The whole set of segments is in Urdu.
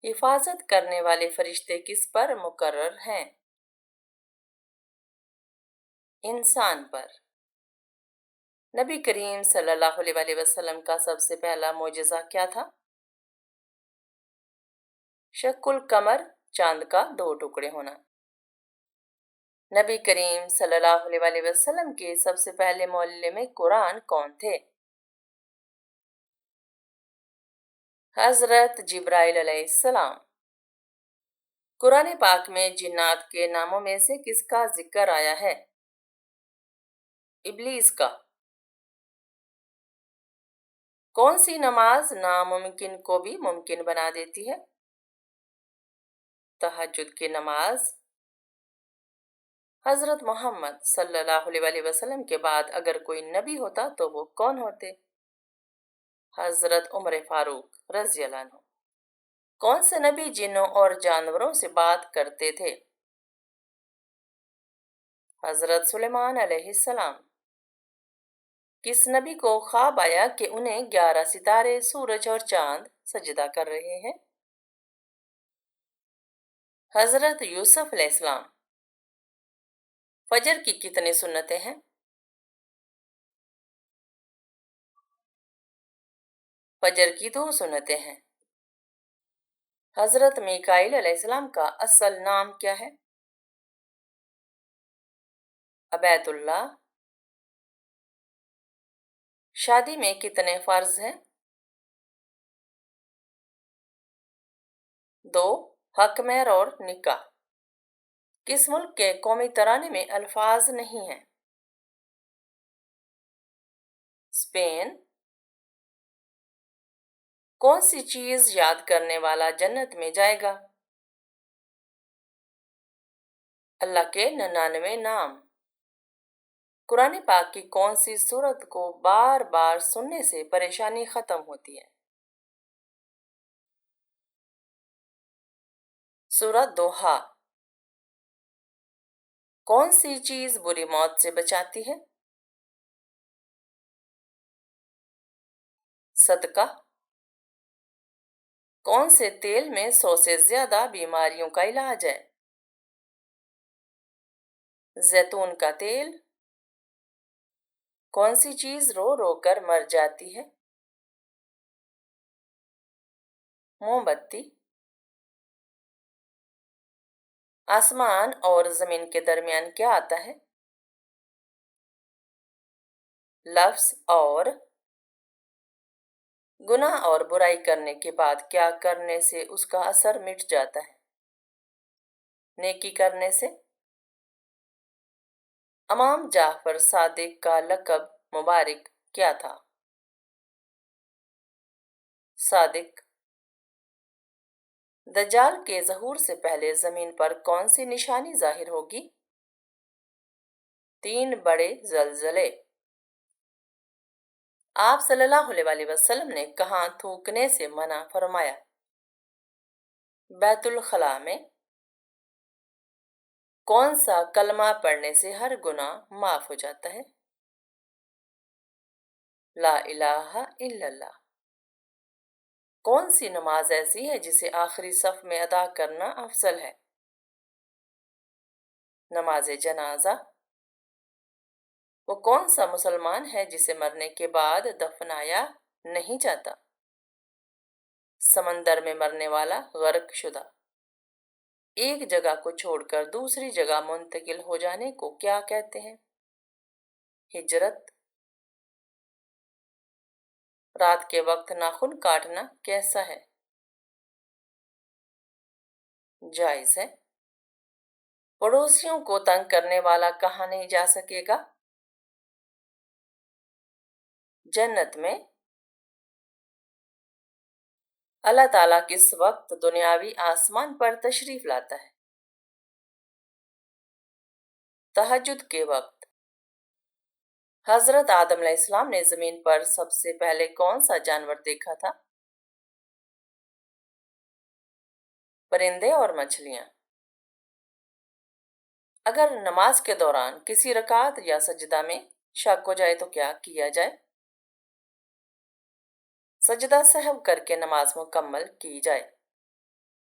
حفاظت کرنے والے فرشتے کس پر مقرر ہیں؟ انسان پر۔ نبی کریم صلی اللہ علیہ وسلم کا سب سے پہلا معجزہ کیا تھا؟ شق القمر، چاند کا 2 ٹکڑے ہونا۔ نبی کریم صلی اللہ علیہ وسلم کے سب سے پہلے معلم قرآن کون تھے؟ حضرت جبرائیل علیہ السلام۔ قرآن پاک میں جنات کے ناموں میں سے کس کا ذکر آیا ہے؟ ابلیس کا۔ کون سی نماز ناممکن کو بھی ممکن بنا دیتی ہے؟ تہجد کی نماز۔ حضرت محمد صلی اللہ علیہ وسلم کے بعد اگر کوئی نبی ہوتا تو وہ کون ہوتے؟ حضرت عمر فاروق رضی اللہ عنہ۔ کون سے نبی جنوں اور جانوروں سے بات کرتے تھے؟ حضرت سلیمان علیہ السلام۔ کس نبی کو خواب آیا کہ انہیں 11 ستارے، سورج اور چاند سجدہ کر رہے ہیں؟ حضرت یوسف علیہ السلام۔ فجر کی کتنی سنتیں ہیں؟ فجر کی 2 سنتیں ہیں۔ حضرت میکائیل علیہ السلام کا اصل نام کیا ہے؟ عبید اللہ۔ شادی میں کتنے فرض ہیں؟ 2، حق مہر اور نکاح۔ کس ملک کے قومی ترانے میں الفاظ نہیں ہیں؟ اسپین۔ کون سی چیز یاد کرنے والا جنت میں جائے گا؟ اللہ کے 99 نام۔ قرآن پاک کی کون سی سورت کو بار بار سننے سے پریشانی ختم ہوتی ہے؟ سورت دوحہ۔ کون سی چیز بری موت سے بچاتی ہے؟ صدقہ۔ کون سے تیل میں 100 سے زیادہ بیماریوں کا علاج ہے؟ زیتون کا تیل۔ کون سی چیز رو رو کر مر جاتی ہے؟ موم بتی۔ آسمان اور زمین کے درمیان کیا آتا ہے؟ لفظ اور۔ گناہ اور برائی کرنے کے بعد کیا کرنے سے اس کا اثر مٹ جاتا ہے؟ نیکی کرنے سے۔ امام جعفر صادق کا لقب مبارک کیا تھا؟ صادق۔ دجال کے ظہور سے پہلے زمین پر کون سی نشانی ظاہر ہوگی؟ 3 بڑے زلزلے۔ آپ صلی اللہ علیہ وسلم نے کہاں تھوکنے سے منع فرمایا؟ بیت الخلاء میں۔ کون سا کلمہ پڑھنے سے ہر گناہ معاف ہو جاتا ہے؟ لا الہ الا اللہ۔ کون سی نماز ایسی ہے جسے آخری صف میں ادا کرنا افضل ہے؟ نماز جنازہ۔ وہ کون سا مسلمان ہے جسے مرنے کے بعد دفنایا نہیں جاتا؟ سمندر میں مرنے والا غرق شدہ۔ ایک جگہ کو چھوڑ کر دوسری جگہ منتقل ہو جانے کو کیا کہتے ہیں؟ ہجرت۔ رات کے وقت ناخن کاٹنا کیسا ہے؟ جائز ہے۔ پڑوسیوں کو تنگ کرنے والا کہاں نہیں جا سکے گا؟ جنت میں۔ اللہ تعالیٰ کس وقت دنیاوی آسمان پر تشریف لاتا ہے؟ تہجد کے وقت۔ حضرت آدم علیہ السلام نے زمین پر سب سے پہلے کون سا جانور دیکھا تھا؟ پرندے اور مچھلیاں۔ اگر نماز کے دوران کسی رکعت یا سجدہ میں شک ہو جائے تو کیا کیا جائے؟ سجدہ سہو کر کے نماز مکمل کی جائے۔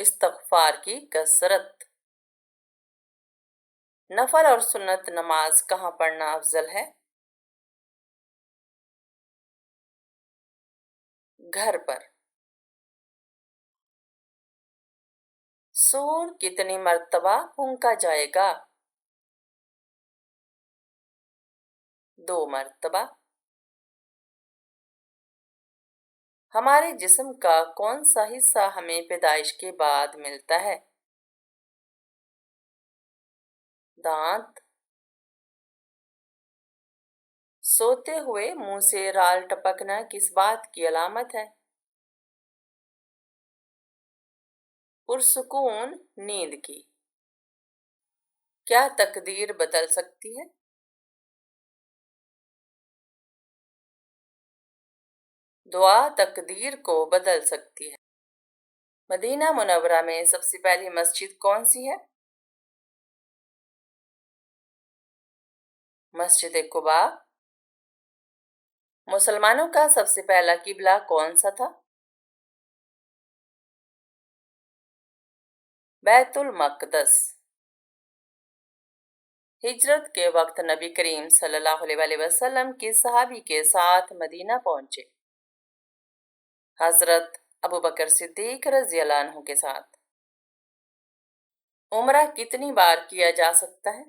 استغفار کی کثرت۔ نفل اور سنت نماز کہاں پڑھنا افضل ہے؟ گھر پر۔ سور کتنی مرتبہ پھونکا جائے گا؟ 2 مرتبہ۔ ہمارے جسم کا کون سا حصہ ہمیں پیدائش کے بعد ملتا ہے؟ دانت۔ سوتے ہوئے منہ سے رال ٹپکنا کس بات کی علامت ہے؟ پرسکون نیند کی۔ کیا تقدیر بدل سکتی ہے؟ دعا تقدیر کو بدل سکتی ہے۔ مدینہ منورہ میں سب سے پہلی مسجد کون سی ہے؟ مسجد قباء۔ مسلمانوں کا سب سے پہلا قبلہ کون سا تھا؟ بیت المقدس۔ ہجرت کے وقت نبی کریم صلی اللہ علیہ وسلم کس صحابی کے ساتھ مدینہ پہنچے؟ حضرت ابوبکر صدیق رضی اللہ عنہ کے ساتھ۔ عمرہ کتنی بار کیا جا سکتا ہے؟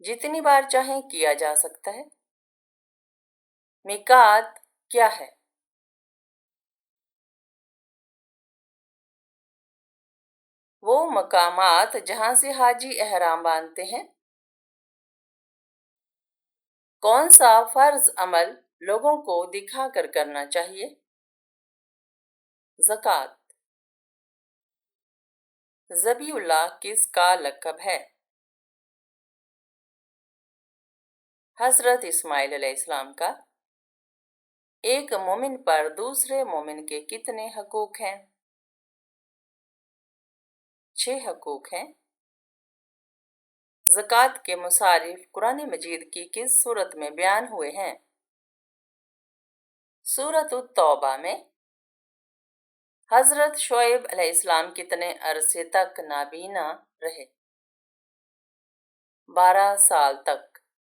جتنی بار چاہیں کیا جا سکتا ہے۔ میقات کیا ہے؟ وہ مقامات جہاں سے حاجی احرام باندھتے ہیں۔ کون سا فرض عمل لوگوں کو دکھا کر کرنا چاہیے؟ زکوٰۃ۔ ذبیح اللہ کس کا لقب ہے؟ حضرت اسماعیل علیہ السلام کا۔ ایک مومن پر دوسرے مومن کے کتنے حقوق ہیں؟ 6 حقوق ہیں۔ زکوٰۃ کے مصارف قرآن مجید کی کس سورت میں بیان ہوئے ہیں؟ سورۃ التوبہ میں۔ حضرت شعیب علیہ السلام کتنے عرصے تک نابینا رہے؟ 12 سال تک۔